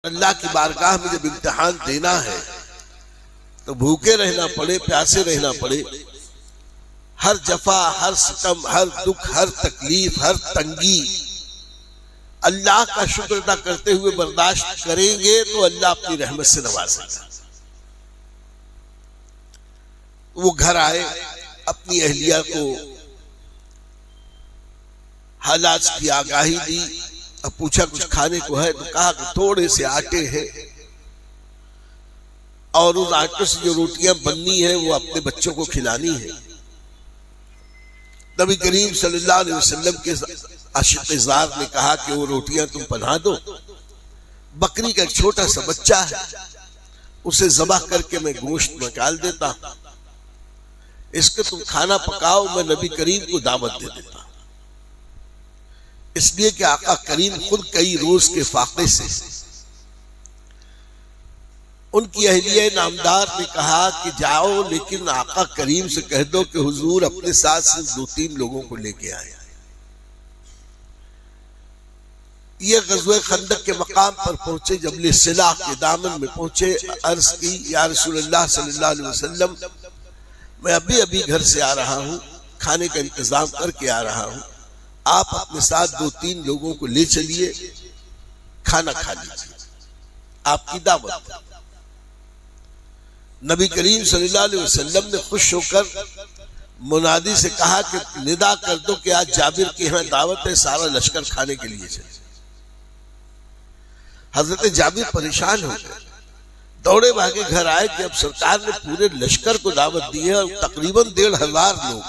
अल्लाह की बारगाह में जब इम्तिहान देना है तो भूखे रहना पड़े, प्यासे रहना पड़े, हर जफा, हर सितम, हर दुख, हर तकलीफ, हर तंगी अल्लाह का शुक्र अदा करते हुए बर्दाश्त करेंगे तो अल्लाह अपनी रहमत से नवाजेगा। वो घर आए, अपनी अहलिया को हालात की आगाही दी। अब पूछा कुछ खाने को है? तो कहा कि थोड़े से आटे हैं और उस आटे से जो रोटियां बननी है वो अपने बच्चों को खिलानी है। नबी करीम सल्लल्लाहु अलैहि वसल्लम के आशिक़-ए-ज़ार ने कहा कि वो रोटियां तुम बना दो, बकरी का एक छोटा सा बच्चा है, उसे ज़बह करके मैं गोश्त निकाल देता, इसके तुम खाना पकाओ, मैं नबी करीम को दावत दे देता। इसलिए कि आका करीम खुद कई रोज के फाके से उनकी अहलिया नामदार ने कहा कि जाओ, लेकिन आका करीम से कह दो कि हुजूर अपने साथ सिर्फ 2-3 लोगों को लेके आए। ये ग़ज़वे खंदक के मकाम पर पहुंचे, जबल सिला के दामन में पहुंचे, अर्ज की या रसूलुल्लाह सल्लल्लाहु अलैहि वसल्लम, मैं अभी अभी घर से आ रहा हूँ, खाने का इंतजाम करके आ रहा हूँ, आप अपने साथ 2-3 लोगों को ले चलिए, खाना खा लीजिए, आपकी दावत। नबी करीम सल्लल्लाहु अलैहि वसल्लम ने खुश होकर मुनादी से कहा कि निदा कर दो कि आज जाबिर के यहाँ दावत है, सारा लश्कर खाने के लिए चले। हजरत जाबिर परेशान हो गए, दौड़े भागे घर आए कि अब सरकार ने पूरे लश्कर को दावत दी है और तकरीबन 1,500 लोग।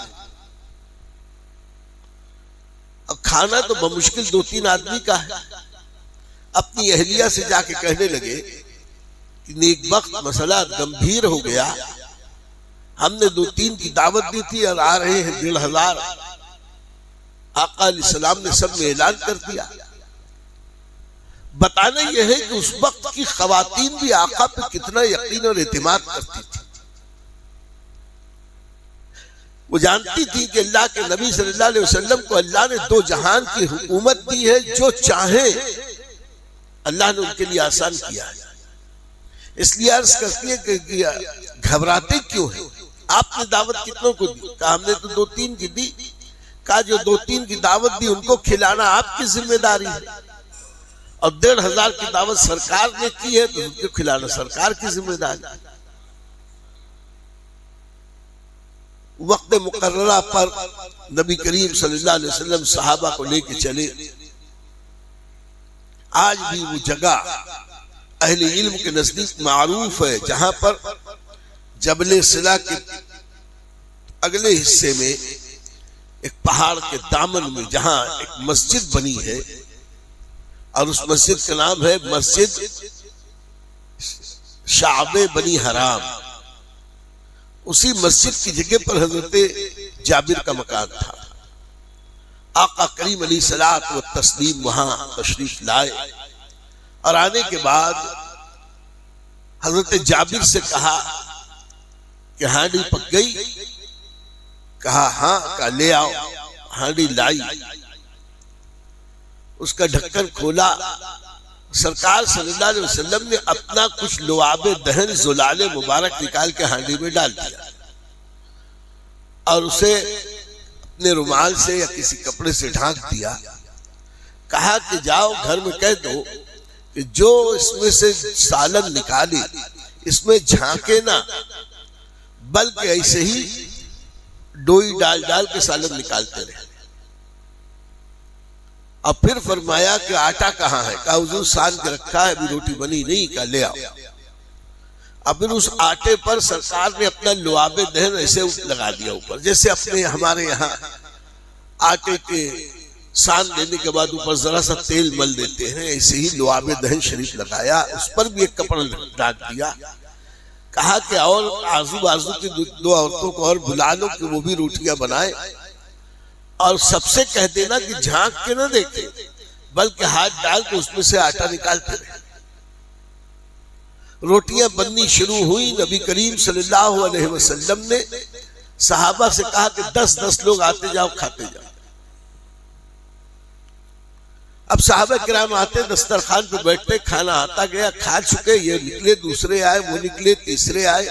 अब खाना तो बमुश्किल 2-3 आदमी का है। अपनी अहलिया से जाके कहने लगे कि नेक वक्त मसला गंभीर हो गया, हमने 2-3 की दावत दी थी और आ रहे हैं 1,500। आका अलैहिस्सलाम ने सब में ऐलान कर दिया। बताना यह है कि उस वक्त की खवातीन भी आका पे कितना यकीन और एतमाद करती थी। वो जानती थी कि अल्लाह के नबी सल्लल्लाहु अलैहि वसल्लम को अल्लाह ने 2 जहान की हुकूमत दी है, जो चाहे अल्लाह ने उनके लिए आसान किया है। इसलिए अर्ज करती है कि घबराते क्यों है, आपने दावत कितनों को दी? कहा हमने तो 2-3 की दी। कहा जो 2-3 की दावत दी उनको खिलाना आपकी जिम्मेदारी है, और 1,500 की दावत सरकार ने की है तो उनको खिलाना सरकार की जिम्मेदारी। वक्त मुकर्ररा पर नबी करीम सल्लल्लाहु अलैहि वसल्लम सहाबा को लेके चले। आज भी वो जगह अहले इल्म के नजदीक मारूफ है, जहां पर जबल सिला के अगले हिस्से में एक पहाड़ के दामन में जहां एक मस्जिद बनी है, और उस मस्जिद का नाम है मस्जिद शाबे बनी हराम। उसी मस्जिद की जगह पर हजरत जाबिर का मकान था। आका करीम अलैहिस्सलात व तस्लीम वहां तशरीफ लाए, और आने के बाद हजरत जाबिर से कहा कि हांडी पक गई? कहा हाँ। कहा ले आओ। हांडी लाई, उसका ढक्कन खोला। सरकार सल्लल्लाहु अलैहि वसल्लम ने अपना कुछ लुआबे दहन जुलाले मुबारक निकाल के हांडी में डाल दिया, और उसे अपने रुमाल से या किसी कपड़े से ढांक दिया। कहा कि जाओ घर में कह दो कि जो इसमें से सालन निकाले इसमें झांके ना, बल्कि ऐसे ही डोई डाल डाल के सालन निकालते रहे। अब फिर फरमाया कि आटा कहाँ है? कहा हुजूर सान के रखा है, अभी रोटी बनी नहीं। कहा ले आओ। अब फिर उस आटे पर सरकार ने अपना लुआबे दहन ऐसे लगा दिया ऊपर, जैसे अपने हमारे यहाँ आटे के सान देने के बाद ऊपर जरा सा तेल मल देते हैं, ऐसे ही लुआबे दहन शरीफ लगाया, उस पर भी एक कपड़ा डाल दिया। कहा कि और आजू बाजू की 2 औरतों को और बुला लो कि वो भी रोटियां बनाए, और सबसे कह देना कि झांक के ना देखे, बल्कि हाथ डाल के उसमें से आटा निकालते रहे। रोटियां बननी शुरू हुई। नबी करीम सल्लल्लाहु अलैहि वसल्लम ने सहाबा से कहा कि 10-10 लोग आते जाओ, खाते जाओ। अब साहबा किराम आते, दस्तरखान पे बैठते, खाना आता गया, खा चुके, ये निकले, दूसरे आए, वो निकले, तीसरे आए,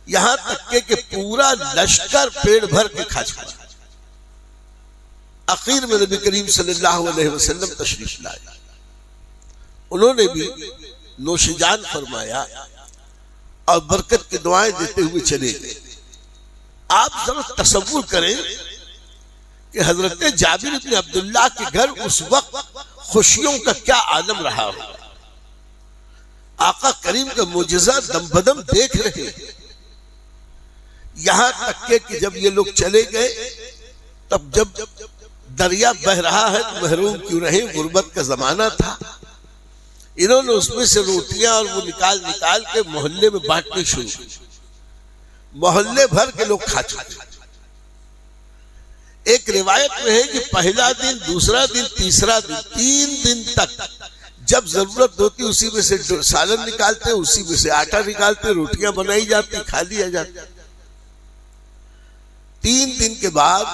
यहां तक के पूरा लश्कर पेट भर के खा चुका। आखिर में नबी करीम सल्लल्लाहु अलैहि वसल्लम तशरीफ लाए, उन्होंने भी नोशिजान फरमाया और बरकत की दुआएं देते हुए चले गए। आप जरा तसव्वुर करें कि हजरत जाबिर इब्न अब्दुल्लाह के घर उस वक्त खुशियों का क्या आलम रहा होगा। आका करीम का मुजज़ा दम बदम देख रहे हैं। यहां तक कि जब ये लोग चले गए, तब जब दरिया बह रहा है तो महरूम क्यों रहे, गुर्बत का जमाना था, इन्होंने उसमें से रोटियां और वो निकाल निकाल के मोहल्ले में बांटनी शुरू की। मोहल्ले भर के लोग खा चुके। एक रिवायत में है कि पहला दिन, दूसरा दिन, तीसरा दिन, 3 दिन तक जब जरूरत होती उसी में से सालन निकालते, उसी में से आटा निकालते, रोटियां बनाई जाती, खा लिया जाता। 3 दिन के बाद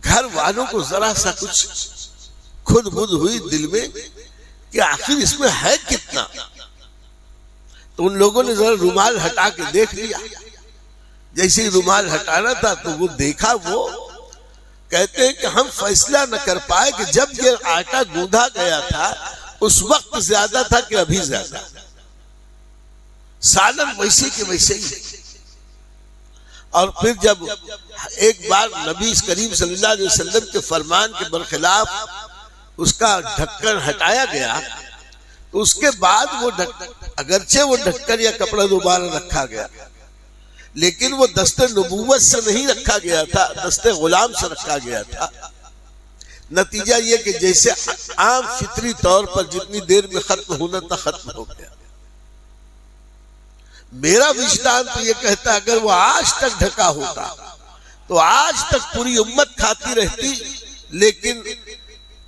घर वालों को जरा सा कुछ खुद बुद हुई दिल में कि आखिर इसमें है कितना। तो उन लोगों ने जरा रुमाल हटा के देख लिया। जैसे ही रुमाल हटाना था तो वो देखा, वो कहते हैं कि हम फैसला न कर पाए कि जब ये आटा गूंधा गया था उस वक्त ज्यादा था कि अभी ज्यादा। सालन वैसे के वैसे ही। और फिर जब एक बार नबी करीम सल्लल्लाहु अलैहि वसल्लम के फरमान के बरखिलाफ उसका ढक्कन हटाया गया, तो उसके बाद वो अगरचे वो ढक्कन या कपड़ा दोबारा रखा गया, लेकिन वो दस्ते नबूवत से नहीं रखा गया था, दस्ते गुलाम से रखा गया था। नतीजा ये कि जैसे आम फितरी तौर पर जितनी देर में खत्म होना था खत्म हो गया। मेरा विजदान तो ये कहता अगर वो आज तक ढका होता तो आज तक पूरी उम्मत खाती रहती, लेकिन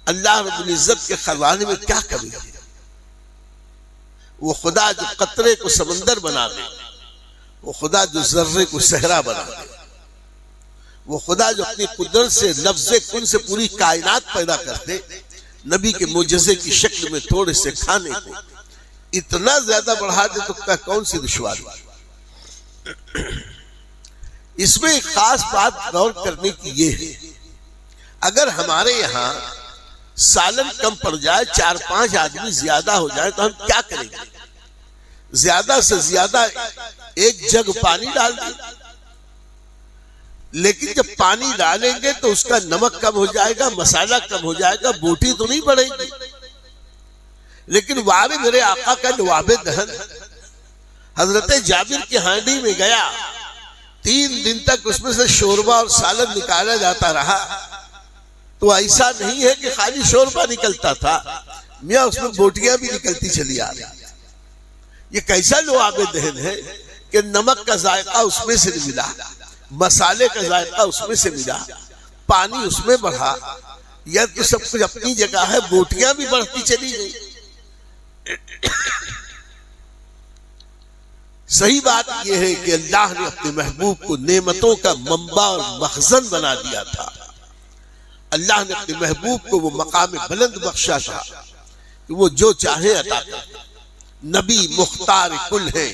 अल्लाह रब्बुल इज्जत के खजाने में क्या कमी है। वो खुदा जो कतरे को समंदर बना दे, वो खुदा जो जर्रे को सहरा बना दे, वो खुदा जो अपनी कुदरत से लफ्ज़े कुन से पूरी कायनात पैदा कर दे, नबी के मुजज़े की शक्ल में थोड़े से खाने को इतना ज्यादा बढ़ा दे, तो क्या कौन सी दुश्वारी। इसमें एक खास बात गौर करने की ये है, अगर हमारे यहाँ सालन कम पड़ जाए, 4-5 आदमी ज्यादा हो जाए, तो हम क्या करेंगे? ज्यादा से ज्यादा एक जग पानी डाल दें, लेकिन जब पानी डालेंगे तो उसका नमक कम हो जाएगा, मसाला कम हो जाएगा, बोटी तो नहीं बढ़ेगी। लेकिन वारे मेरे आका का नवाबे दहन हजरत जाबिर की हांडी में गया, 3 दिन तक उसमें से शोरबा और सालन निकाला जाता रहा। तो ऐसा नहीं है कि खाली शोरबा निकलता था, मियां उसमें बोटियां भी निकलती चली आ रही। ये कैसा नवाबे दहन है कि नमक का जायका उसमें से मिला, मसाले का जायका उसमें से मिला, पानी उसमें बढ़ा, यह तो सब कुछ अपनी जगह है, बोटियां भी बढ़ती चली गई। सही बात यह है कि अल्लाह ने अपने महबूब को नेमतों का मंबा और मखजन बना दिया था। अल्लाह ने अपने महबूब को वो मकाम बुलंद बख्शा था कि वो जो चाहे अता कर। नबी मुख्तार कुल है,